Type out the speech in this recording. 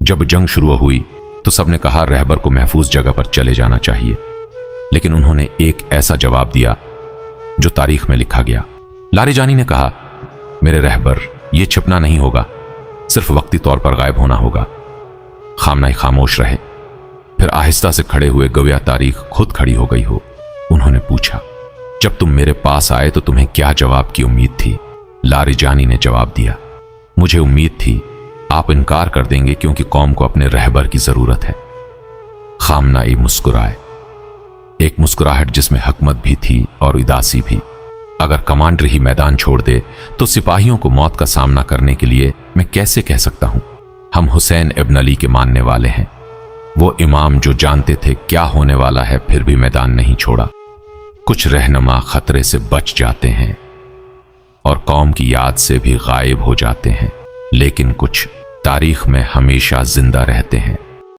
جب جنگ شروع ہوئی تو سب نے کہا رہبر کو محفوظ جگہ پر چلے جانا چاہیے، لیکن انہوں نے ایک ایسا جواب دیا جو تاریخ میں لکھا گیا۔ لاریجانی نے کہا، میرے رہبر، یہ چھپنا نہیں ہوگا، صرف وقتی طور پر غائب ہونا ہوگا۔ خامنہ ای خاموش رہے، پھر آہستہ سے کھڑے ہوئے گویا تاریخ خود کھڑی ہو گئی ہو۔ انہوں نے پوچھا، جب تم میرے پاس آئے تو تمہیں کیا جواب کی امید تھی؟ لاریجانی نے جواب دیا، مجھے امید تھی آپ انکار کر دیں گے کیونکہ قوم کو اپنے رہبر کی ضرورت ہے۔ خامنہ ای مسکرائے، ایک مسکراہٹ جس میں حکمت بھی تھی اور اداسی بھی۔ اگر کمانڈر ہی میدان چھوڑ دے تو سپاہیوں کو موت کا سامنا کرنے کے لیے میں کیسے کہہ سکتا ہوں؟ ہم حسین ابن علی کے ماننے والے ہیں، وہ امام جو جانتے تھے کیا ہونے والا ہے پھر بھی میدان نہیں چھوڑا۔ کچھ رہنما خطرے سے بچ جاتے ہیں اور قوم کی یاد سے بھی غائب ہو جاتے ہیں، لیکن کچھ تاریخ میں ہمیشہ زندہ رہتے ہیں۔